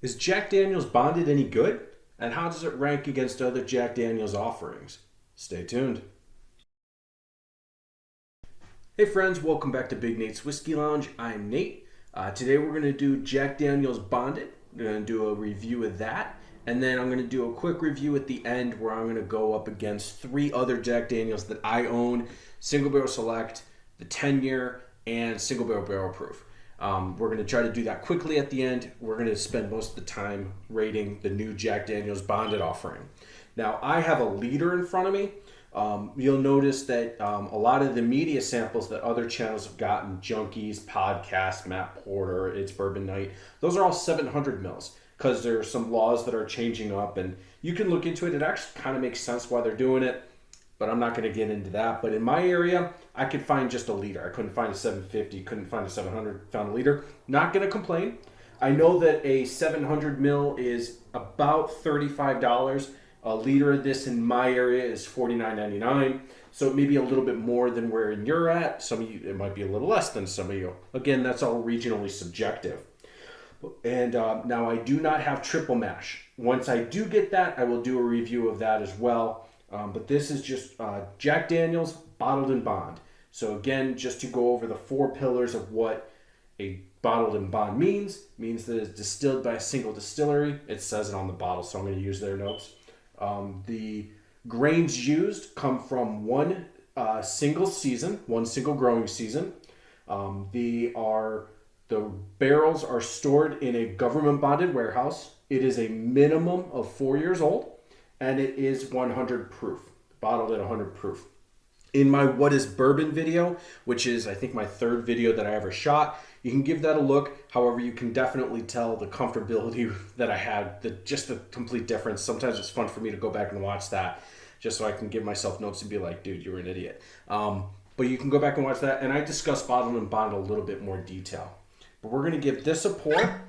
Is Jack Daniel's Bonded any good? And how does it rank against other Jack Daniel's offerings? Stay tuned. Hey friends, welcome back to Big Nate's Whiskey Lounge. I'm Nate. Today we're going to do Jack Daniel's Bonded. We're going to do a review of that. And then I'm going to do a quick review at the end where I'm going to go up against 3 other Jack Daniels that I own. Single Barrel Select, the 10-year, and Single Barrel Barrel Proof. We're going to try to do that quickly at the end. We're going to spend most of the time rating the new Jack Daniel's Bonded offering. Now, I have a liter in front of me. You'll notice that a lot of the media samples that other channels have gotten, Junkies, Podcast, Matt Porter, It's Bourbon Night, those are all 700 mils because there are some laws that are changing up, and you can look into it. It actually kind of makes sense why they're doing it, but I'm not going to get into that. But in my area, I could find just a liter. I couldn't find a 750, couldn't find a 700, found a liter. Not going to complain. I know that a 700 mil is about $35. A liter of this in my area is $49.99. So it may be a little bit more than where you're at. Some of you, it might be a little less than some of you. Again, that's all regionally subjective. And now I do not have triple mash. Once I do get that, I will do a review of that as well. But this is just Jack Daniel's Bottled in Bond. So again, just to go over the 4 pillars of what a bottled in bond means that it's distilled by a single distillery. It says it on the bottle, so I'm going to use their notes. The grains used come from one single season, one single growing season. The barrels are stored in a government bonded warehouse. It is a minimum of 4 years old, and it is 100 proof, bottled at 100 proof. In my What is Bourbon video, which is I think my 3rd video that I ever shot, you can give that a look. However, you can definitely tell the comfortability that I had, just the complete difference. Sometimes it's fun for me to go back and watch that just so I can give myself notes and be like, dude, you were an idiot. But you can go back and watch that, and I discuss bottled and bond a little bit more detail. But we're going to give this a pour.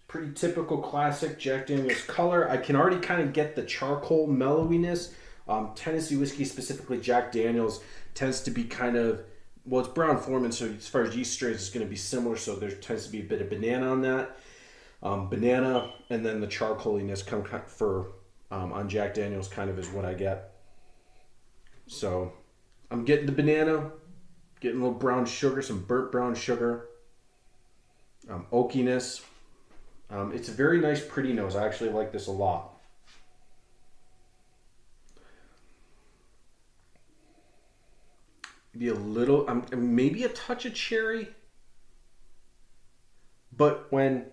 Pretty typical classic Jack Daniel's color. I can already kind of get the charcoal mellowiness. Tennessee whiskey, specifically Jack Daniel's, tends to be kind of, well, it's Brown-Forman, so as far as yeast strains, it's going to be similar. So there tends to be a bit of banana on that. Banana, and then the charcoaliness come for on Jack Daniel's kind of is what I get. So I'm getting the banana, getting a little brown sugar, some burnt brown sugar, oakiness. It's a very nice, pretty nose. I actually like this a lot. Maybe a little, maybe a touch of cherry. But when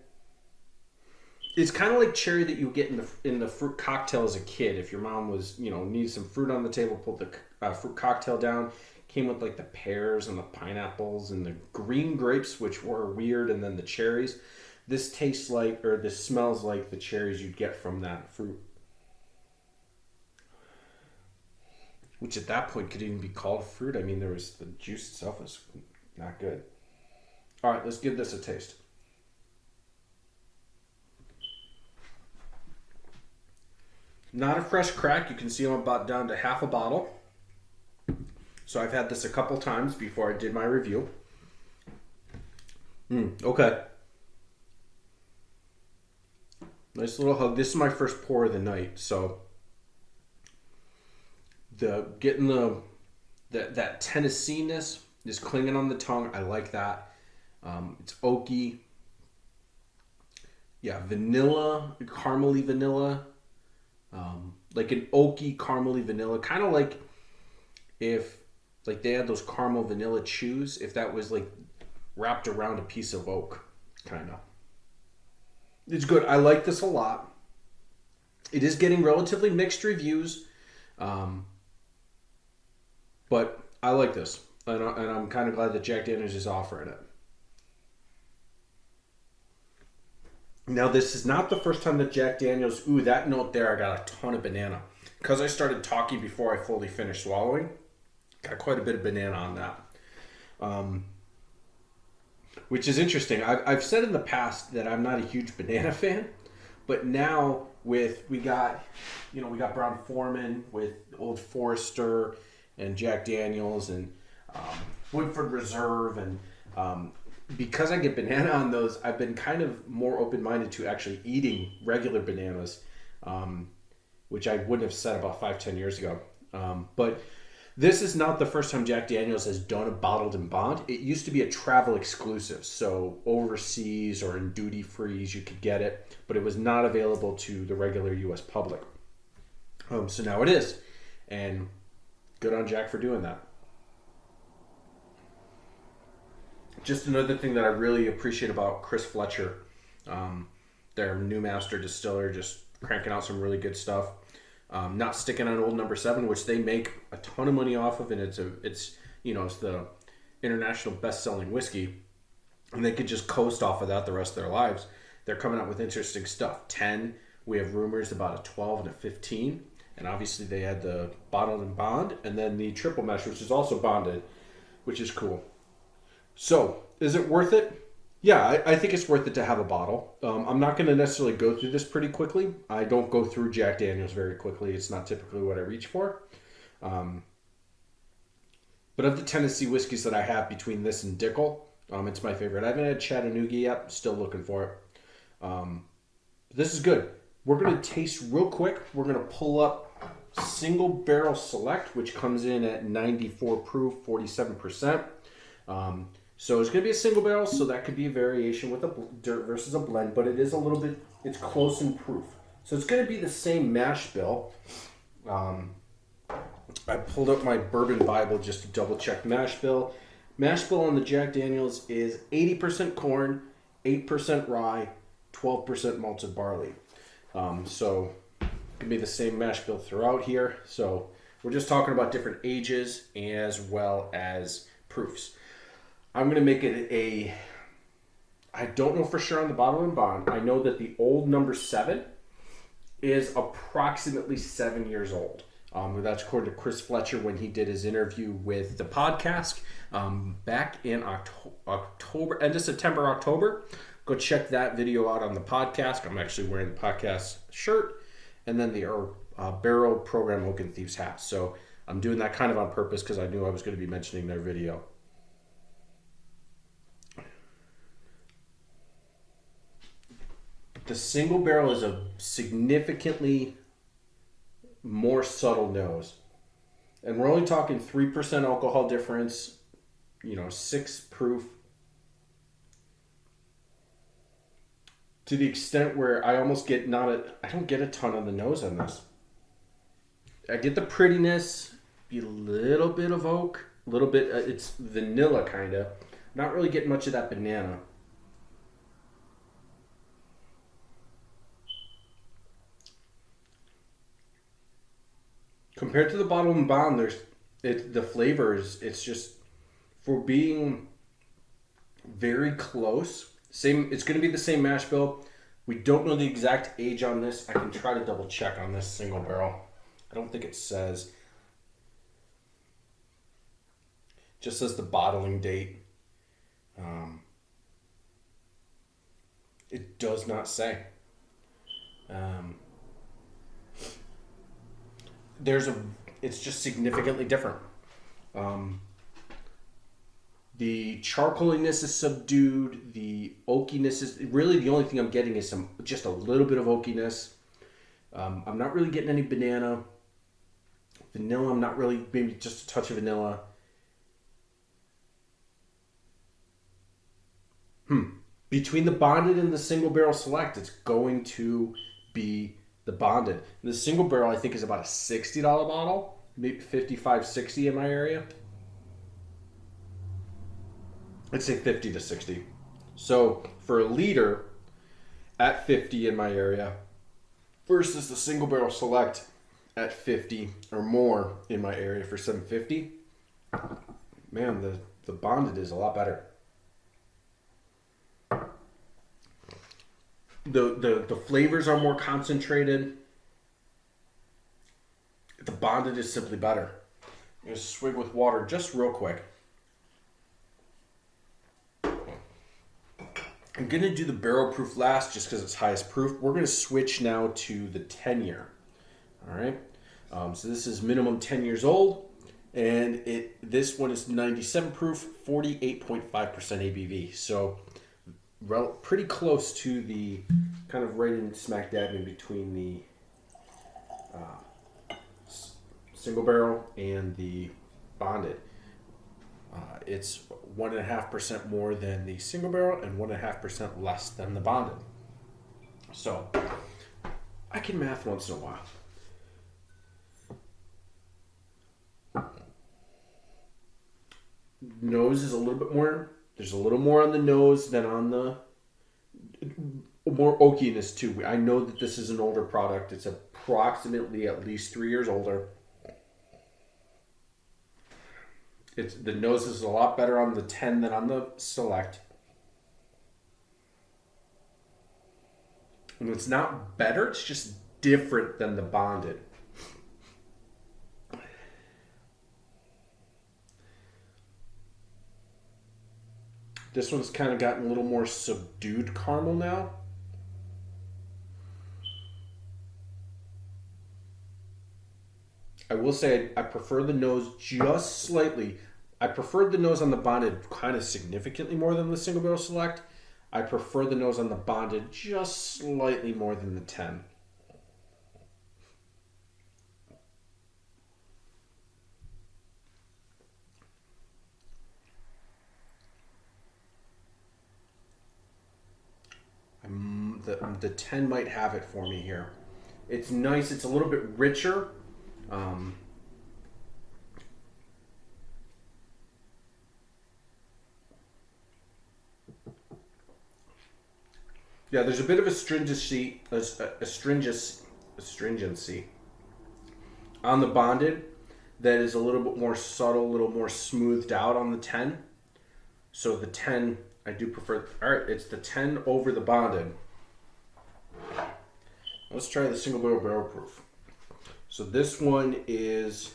it's kind of like cherry that you get in the fruit cocktail as a kid. If your mom was, needs some fruit on the table, pulled the fruit cocktail down. Came with like the pears and the pineapples and the green grapes, which were weird, and then the cherries. This tastes like, or this smells like the cherries you'd get from that fruit. Which at that point could even be called fruit. I mean, the juice itself is not good. All right, let's give this a taste. Not a fresh crack. You can see I'm about down to half a bottle. So I've had this a couple times before I did my review. Okay. Nice little hug. This is my first pour of the night, so getting that Tennessee-ness is clinging on the tongue. I like that. It's oaky. Yeah, vanilla, caramely vanilla. Like an oaky caramely vanilla, kind of like if they had those caramel vanilla chews, if that was like wrapped around a piece of oak, kind of. It's good. I like this a lot. It is getting relatively mixed reviews, but I like this, and I'm kind of glad that Jack Daniel's is offering it. Now, this is not the first time that Jack Daniel's, that note there, I got a ton of banana. Because I started talking before I fully finished swallowing, got quite a bit of banana on that. Which is interesting. I've said in the past that I'm not a huge banana fan, but now we got Brown-Forman with Old Forester and Jack Daniel's and Woodford Reserve and because I get banana on those, I've been kind of more open-minded to actually eating regular bananas, which I wouldn't have said about 5-10 years ago. But this is not the first time Jack Daniels has done a bottled and bond. It used to be a travel exclusive, so overseas or in duty frees you could get it, but it was not available to the regular U.S. public. So now it is, and good on Jack for doing that. Just another thing that I really appreciate about Chris Fletcher, their new master distiller, just cranking out some really good stuff. Not sticking on Old Number 7, which they make a ton of money off of, and it's the international best-selling whiskey, and they could just coast off of that the rest of their lives. They're coming out with interesting stuff. 10, we have rumors about a 12 and a 15, and obviously they had the bottled and bond, and then the triple mesh, which is also bonded, which is cool. So, is it worth it? Yeah, I think it's worth it to have a bottle. I'm not going to necessarily go through this pretty quickly. I don't go through Jack Daniels very quickly. It's not typically what I reach for. But of the Tennessee whiskeys that I have between this and Dickel, it's my favorite. I haven't had Chattanooga yet. Still looking for it. This is good. We're going to taste real quick. We're going to pull up Single Barrel Select, which comes in at 94 proof, 47%. So it's going to be a single barrel, so that could be a variation with a dirt versus a blend, but it is a little bit, it's close in proof. So it's going to be the same mash bill. I pulled up my bourbon Bible just to double check mash bill. Mash bill on the Jack Daniels is 80% corn, 8% rye, 12% malted barley. So it can be the same mash bill throughout here. So we're just talking about different ages as well as proofs. I'm going to make it I don't know for sure on the bottle and bond. I know that the Old Number 7 is approximately 7 years old. That's according to Chris Fletcher when he did his interview with the podcast back in October, end of September, October. Go check that video out on the podcast. I'm actually wearing the podcast shirt and then the Barrel Program Oak and Thieves hat. So I'm doing that kind of on purpose because I knew I was going to be mentioning their video. The single barrel is a significantly more subtle nose. And we're only talking 3% alcohol difference, 6 proof. To the extent where I almost get I don't get a ton on the nose on this. I get the prettiness, a little bit of oak, a little bit, it's vanilla kind of. Not really getting much of that banana. Compared to the bottle and bond, the flavors, it's just, for being very close, it's going to be the same mash bill. We don't know the exact age on this. I can try to double check on this single barrel. I don't think it says. It just says the bottling date. It does not say. It's just significantly different. The charcoaliness is subdued. The oakiness is really the only thing I'm getting is just a little bit of oakiness. I'm not really getting any banana. Vanilla, I'm not really, maybe just a touch of vanilla. Between the bonded and the single barrel select, it's going to be the bonded. And the single barrel, I think, is about a $60 bottle, maybe $55, $60 in my area. I'd say 50 to 60. So for a liter at 50 in my area versus the single barrel select at 50 or more in my area for $7.50, man, the bonded is a lot better. The flavors are more concentrated. The bonded is simply better. I'm going to swig with water just real quick. I'm going to do the barrel proof last just because it's highest proof. We're going to switch now to the 10 year. All right. So this is minimum 10 years old. And this one is 97 proof, 48.5% ABV. So pretty close to the kind of right in smack dab in between the single barrel and the bonded. It's 1.5% more than the single barrel and 1.5% less than the bonded. So I can math once in a while. Nose is a little bit more. There's a little more on the nose than on the more oakiness too. I know that this is an older product. It's approximately at least 3 years older. The nose is a lot better on the 10 than on the Select. And it's not better, it's just different than the bonded. This one's kind of gotten a little more subdued caramel now. I will say I prefer the nose just slightly. I preferred the nose on the bonded kind of significantly more than the single barrel Select. I prefer the nose on the bonded just slightly more than the 10. The 10 might have it for me here. It's nice. It's a little bit richer. Yeah, there's a bit of astringency on the bonded that is a little bit more subtle, a little more smoothed out on the 10. So the 10, I do prefer. All right, it's the 10 over the bonded. Let's try the single barrel proof. So this one is,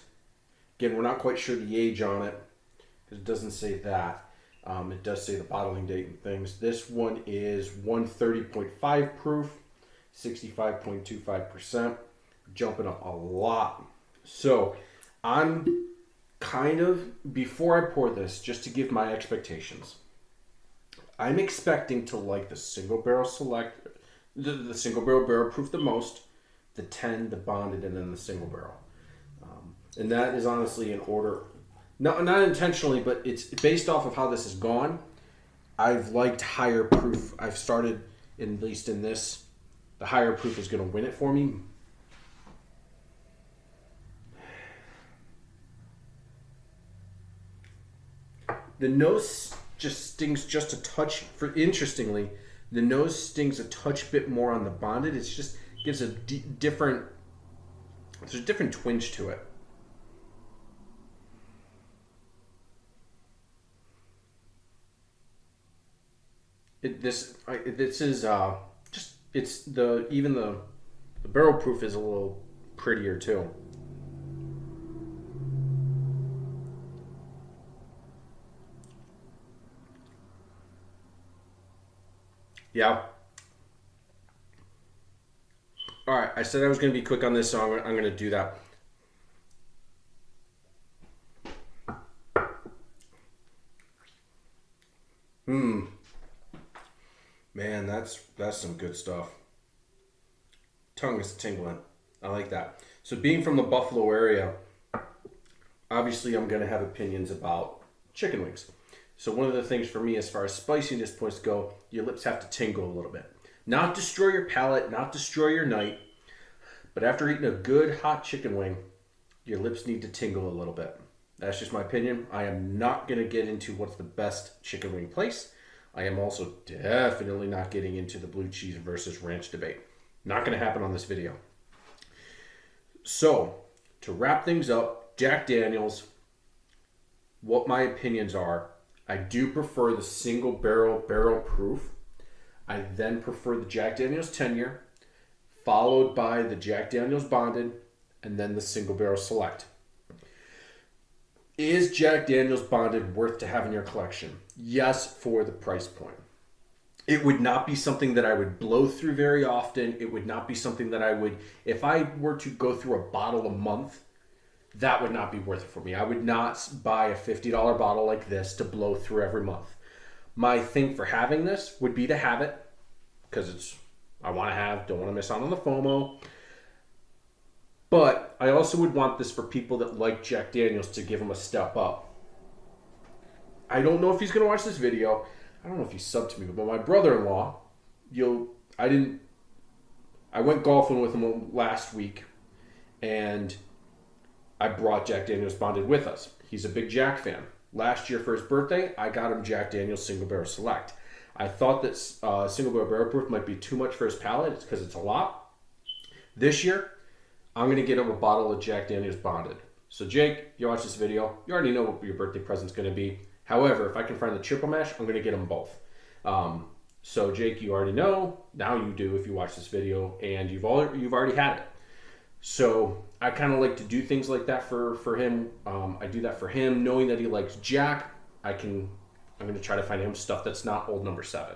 again, we're not quite sure the age on it because it doesn't say that. It does say the bottling date and things. This one is 130.5 proof, 65.25%, jumping up a lot. So I'm kind of, before I pour this, just to give my expectations, I'm expecting to like the single barrel Select, the single barrel proof the most, the 10, the bonded, and then the single barrel. And that is honestly in order. No, not intentionally, but it's based off of how this has gone. I've liked higher proof. I've started, at least in this, the higher proof is going to win it for me. The nose just stings just a touch. Interestingly, the nose stings a touch bit more on the bonded. It's just gives a different. There's a different twinge to it. This is just it's the barrel proof is a little prettier too. Yeah. All right. I said I was going to be quick on this, so I'm going to do that. Man, that's some good stuff. Tongue is tingling. I like that. So being from the Buffalo area, obviously I'm going to have opinions about chicken wings. So one of the things for me as far as spiciness points go, your lips have to tingle a little bit. Not destroy your palate, not destroy your night, but after eating a good hot chicken wing, your lips need to tingle a little bit. That's just my opinion. I am not going to get into what's the best chicken wing place. I am also definitely not getting into the blue cheese versus ranch debate. Not going to happen on this video. So, to wrap things up, Jack Daniels, what my opinions are, I do prefer the single barrel proof. I then prefer the Jack Daniels 10-year, followed by the Jack Daniels bonded, and then the single barrel Select. Is Jack Daniels bonded worth to have in your collection? Yes, for the price point. It would not be something that I would blow through very often. It would not be something that I would, if I were to go through a bottle a month, that would not be worth it for me. I would not buy a $50 bottle like this to blow through every month. My thing for having this would be to have it because I want to don't want to miss out on the FOMO. But I also would want this for people that like Jack Daniels to give them a step up. I don't know if he's going to watch this video. I don't know if he's subbed to me, but my brother-in-law, I went golfing with him last week, and I brought Jack Daniels Bonded with us. He's a big Jack fan. Last year for his birthday, I got him Jack Daniels Single Barrel Select. I thought that Single Barrel Proof might be too much for his palate because it's a lot. This year, I'm going to get him a bottle of Jack Daniels Bonded. So Jake, if you watch this video, you already know what your birthday present's going to be. However, if I can find the triple mash, I'm going to get them both. So Jake, you already know. Now you do if you watch this video, and you've already had it. So I kind of like to do things like that for him. I do that for him, knowing that he likes Jack. I'm going to try to find him stuff that's not Old Number 7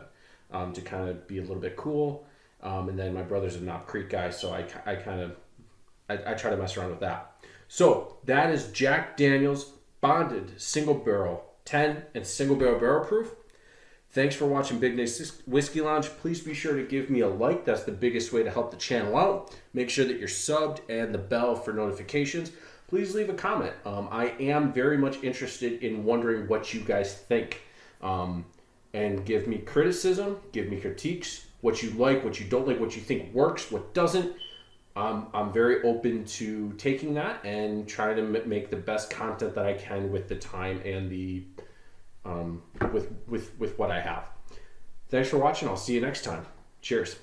to kind of be a little bit cool. And then my brother's a Knob Creek guy, so I try to mess around with that. So that is Jack Daniels Bonded Single Barrel 10 and Single Barrel Proof. Thanks for watching Big Nate's Whiskey Lounge. Please be sure to give me a like. That's the biggest way to help the channel out. Make sure that you're subbed and the bell for notifications. Please leave a comment. I am very much interested in wondering what you guys think. And give me criticism, give me critiques, what you like, what you don't like, what you think works, what doesn't. I'm very open to taking that and trying to make the best content that I can with the time and the with what I have. Thanks for watching. I'll see you next time. Cheers.